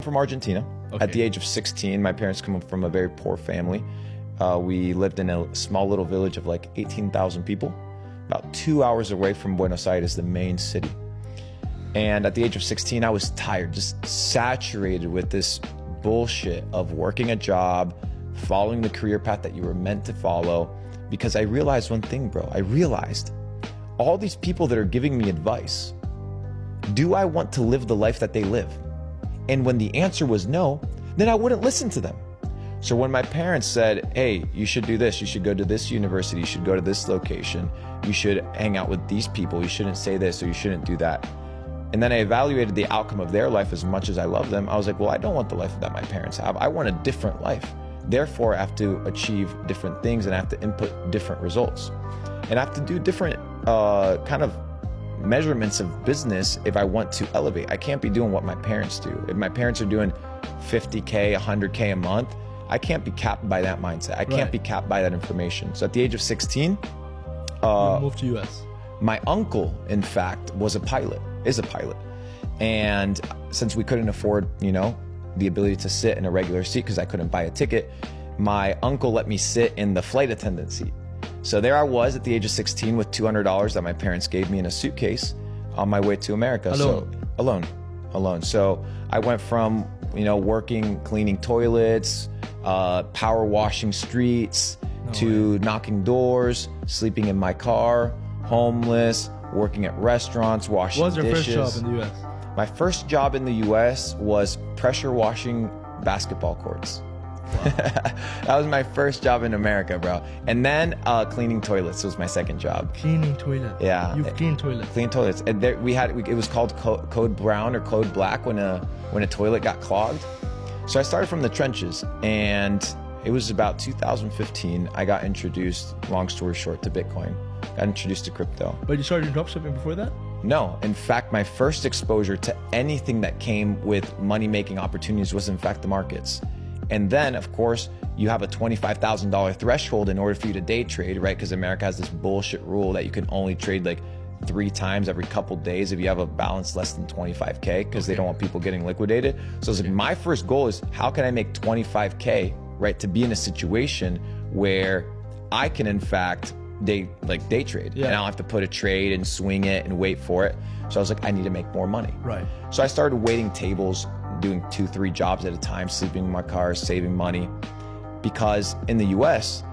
From Argentina. Okay. At the age of 16, my parents come from a very poor family. We lived in a small little village of like 18,000 people, about 2 hours away from Buenos Aires, the main city. And at the age of 16, I was tired, just saturated with this bullshit of working a job, following the career path that you were meant to follow. Because I realized one thing, bro. I realized all these people that are giving me advice, do I want to live the life that they live? And when the answer was no, then I wouldn't listen to them. So when my parents said, hey, you should do this, you should go to this university, you should go to this location, you should hang out with these people, you shouldn't say this or you shouldn't do that. And then I evaluated the outcome of their life as much as I love them. I was like, well, I don't want the life that my parents have. I want a different life. Therefore, I have to achieve different things and I have to input different results. And I have to do different kind of measurements of business if I want to elevate. I can't be doing what my parents do. If my parents are doing 50K, 100K a month, I can't be capped by that mindset. I can't be capped by that information. So at the age of 16, you moved to US. My uncle, in fact, is a pilot. And since we couldn't afford, the ability to sit in a regular seat because I couldn't buy a ticket, my uncle let me sit in the flight attendant seat. So there I was at the age of 16 with $200 that my parents gave me in a suitcase on my way to America. Alone. So I went from, working, cleaning toilets, power washing streets, knocking doors, sleeping in my car, homeless, working at restaurants, washing dishes. What was your first job in the US? My first job in the US was pressure washing basketball courts. Wow. That was my first job in America, bro. And then cleaning toilets was my second job. Cleaning toilets? Yeah. You've cleaned toilets? Clean toilets. And there, it was called code brown or code black when a toilet got clogged. So I started from the trenches, and it was about 2015. I got introduced, long story short, to Bitcoin. Got introduced to crypto. But you started dropshipping before that? No. In fact, my first exposure to anything that came with money-making opportunities was, in fact, the markets. And then, of course, you have a $25,000 threshold in order for you to day trade, right? Because America has this bullshit rule that you can only trade like 3 times every couple days if you have a balance less than 25K, because they don't want people getting liquidated. So it's like, my first goal is, how can I make 25K, right? To be in a situation where I can, in fact, day trade. And I don't have to put a trade and swing it and wait for it. So I was like, I need to make more money. Right. So I started waiting tables, doing 2-3 jobs at a time, sleeping in my car, saving money. Because in the US,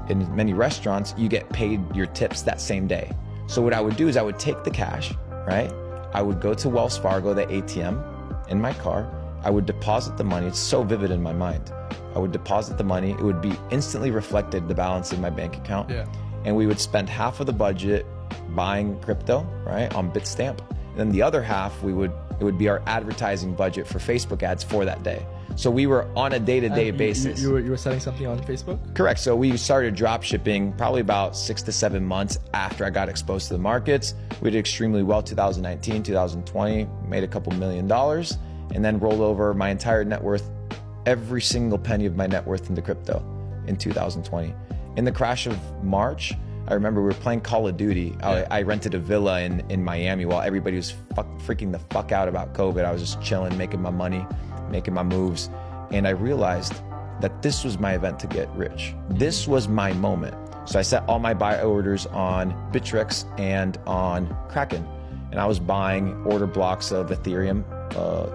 in many restaurants, you get paid your tips that same day. So what I would do is I would take the cash, right? I would go to Wells Fargo, the ATM, in my car. I would deposit the money. It's so vivid in my mind. I would deposit the money. It would be instantly reflected, the balance in my bank account. Yeah. And we would spend half of the budget buying crypto, right, on Bitstamp. And then the other half, it would be our advertising budget for Facebook ads for that day. So we were on a day-to-day basis. You were selling something on Facebook? Correct. So we started drop shipping probably about 6 to 7 months after I got exposed to the markets. We did extremely well 2019, 2020, made a couple $1 million, and then rolled over my entire net worth, every single penny of my net worth into crypto in 2020. In the crash of March, I remember we were playing Call of Duty. I rented a villa in Miami while everybody was freaking the fuck out about COVID. I was just chilling, making my money, making my moves. And I realized that this was my event to get rich. This was my moment. So I set all my buy orders on Bittrex and on Kraken. And I was buying order blocks of Ethereum,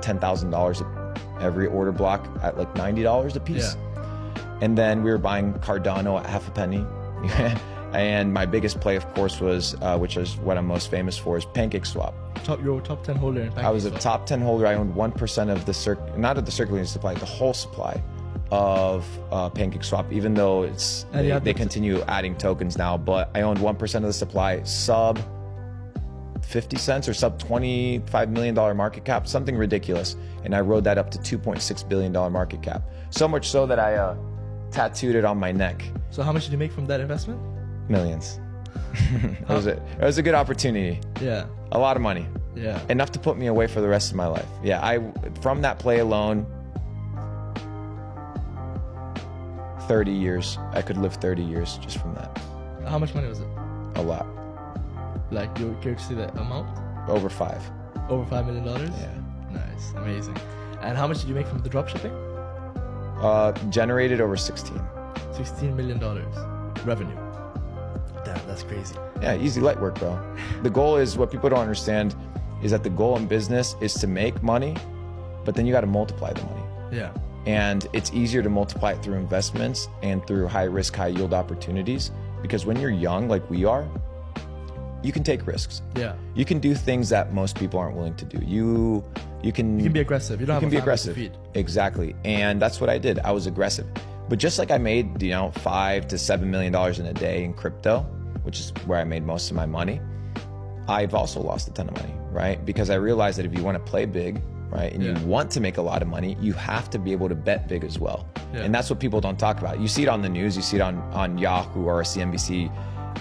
$10,000 every order block at like $90 a piece. Yeah. And then we were buying Cardano at half a penny. And my biggest play, of course, was, which is what I'm most famous for, is PancakeSwap. Your top 10 holder in PancakeSwap. I was a top 10 holder. I owned 1% of the not of the circulating supply, the whole supply of PancakeSwap, even though they continue adding tokens now. But I owned 1% of the supply, sub 50 cents or sub $25 million market cap, something ridiculous. And I rode that up to $2.6 billion market cap. So much so that I tattooed it on my neck. So how much did you make from that investment? Millions. It was a good opportunity. Yeah. A lot of money. Yeah. Enough to put me away for the rest of my life. Yeah, from that play alone, 30 years. I could live 30 years just from that. How much money was it? A lot. Like, you care to see the amount? Over 5. Over $5 million? Yeah. Nice. Amazing. And how much did you make from the drop shipping? Generated over 16. $16 million revenue. Damn, that's crazy. Yeah, easy light work, bro. The goal is, what people don't understand is that the goal in business is to make money, but then you got to multiply the money. Yeah. And it's easier to multiply it through investments and through high risk, high yield opportunities, because when you're young, like we are, you can take risks. Yeah. You can do things that most people aren't willing to do. You can be aggressive. You don't have a family to feed. Exactly. And that's what I did. I was aggressive. But just like I made, $5 to $7 million in a day in crypto, which is where I made most of my money, I've also lost a ton of money, right? Because I realized that if you want to play big, right, and you want to make a lot of money, you have to be able to bet big as well. Yeah. And that's what people don't talk about. You see it on the news, you see it on Yahoo or CNBC,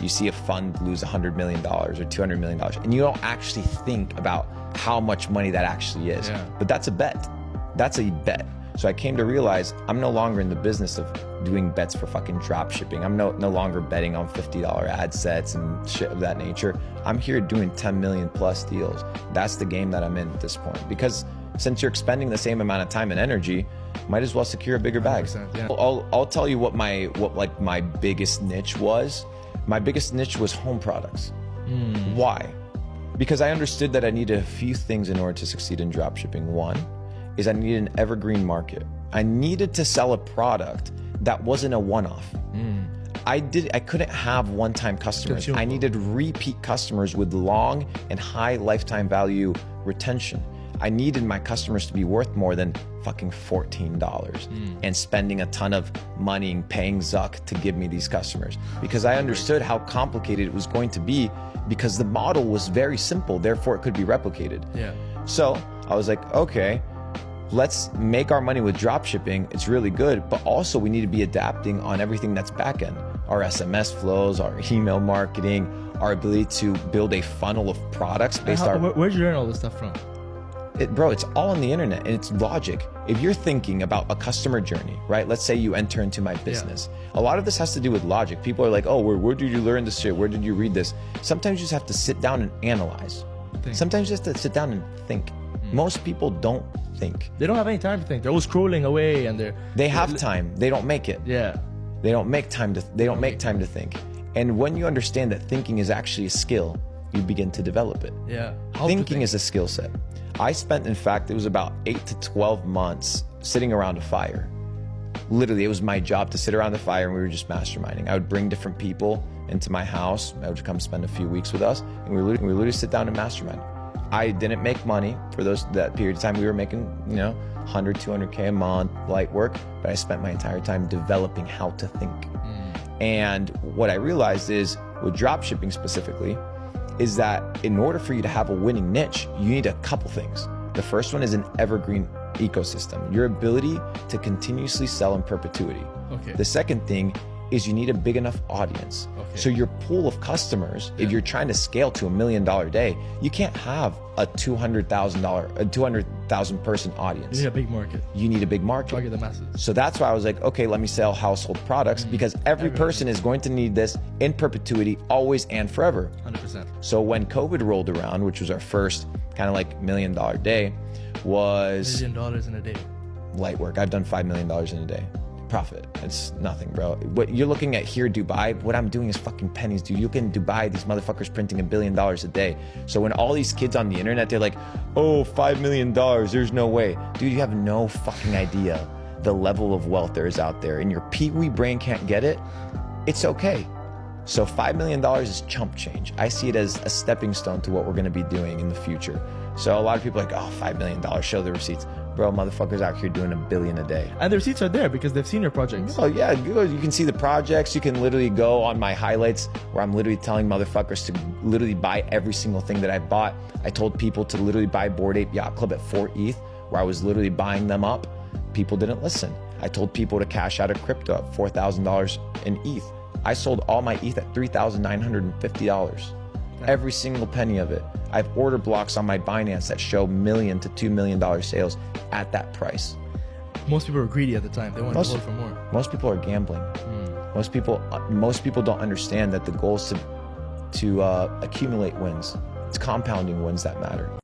you see a fund lose $100 million or $200 million, and you don't actually think about how much money that actually is. Yeah. But that's a bet. That's a bet. So I came to realize I'm no longer in the business of doing bets for fucking drop shipping. I'm no longer betting on $50 ad sets and shit of that nature. I'm here doing 10 million plus deals. That's the game that I'm in at this point. Because since you're expending the same amount of time and energy, might as well secure a bigger bag. Yeah. I'll tell you what my biggest niche was. My biggest niche was home products. Why? Because I understood that I needed a few things in order to succeed in dropshipping. One is I needed an evergreen market. I needed to sell a product that wasn't a one-off. I couldn't have one-time customers. I needed repeat customers with long and high lifetime value retention. I needed my customers to be worth more than fucking $14 and spending a ton of money and paying Zuck to give me these customers, because I understood how complicated it was going to be, because the model was very simple, therefore it could be replicated. Yeah. So I was like, okay, let's make our money with drop shipping. It's really good, but also we need to be adapting on everything that's back end. Our SMS flows, our email marketing, our ability to build a funnel of products based on... Where'd you learn all this stuff from? Bro, it's all on the internet, and it's logic. If you're thinking about a customer journey, right? Let's say you enter into my business. A lot of this has to do with logic. People are like, oh, where did you learn this shit? Where did you read this? Sometimes you just have to sit down and analyze. Sometimes you just have to sit down and think. Most people don't think. They don't have any time to think. They're always scrolling away, and they have time. They don't make it. Yeah. They don't make time to think. And when you understand that thinking is actually a skill, you begin to develop it. Yeah. Thinking is a skill set. I spent, in fact, it was about 8 to 12 months sitting around a fire. Literally, it was my job to sit around the fire, and we were just masterminding. I would bring different people into my house. I would come spend a few weeks with us, and we would literally sit down and mastermind. I didn't make money for that period of time. We were making, 100, 200K a month, light work, but I spent my entire time developing how to think. And what I realized is, with dropshipping specifically, is that in order for you to have a winning niche, you need a couple things. The first one is an evergreen ecosystem, your ability to continuously sell in perpetuity. Okay. The second thing is you need a big enough audience. Okay. So your pool of customers, if you're trying to scale to $1 million day, you can't have a 200,000 person audience. You need a big market. You need a big market. Target the masses. So that's why I was like, okay, let me sell household products, because every person is going to need this in perpetuity, always and forever. 100%. So when COVID rolled around, which was our first kind of like $1 million day, was $1 million in a day. Light work. I've done $5 million in a day. Profit. It's nothing, bro. What you're looking at here, Dubai, what I'm doing is fucking pennies, dude. You look in Dubai, these motherfuckers printing $1 billion a day. So when all these kids on the internet, they're like, oh, $5 million, there's no way. Dude, you have no fucking idea the level of wealth there is out there, and your pee-wee brain can't get it. It's okay. So $5 million is chump change. I see it as a stepping stone to what we're gonna be doing in the future. So a lot of people are like, oh, $5 million, show the receipts. Bro, motherfuckers out here doing $1 billion a day. And the receipts are there because they've seen your projects. Oh yeah, you can see the projects. You can literally go on my highlights where I'm literally telling motherfuckers to literally buy every single thing that I bought. I told people to literally buy Bored Ape Yacht Club at 4 ETH, where I was literally buying them up. People didn't listen. I told people to cash out of crypto at $4,000 in ETH. I sold all my ETH at $3,950. Every single penny of it. I have order blocks on my Binance that show $1 million to $2 million sales at that price. Most people were greedy at the time. They wanted to hold for more. Most people are gambling. Most people don't understand that the goal is to accumulate wins. It's compounding wins that matter.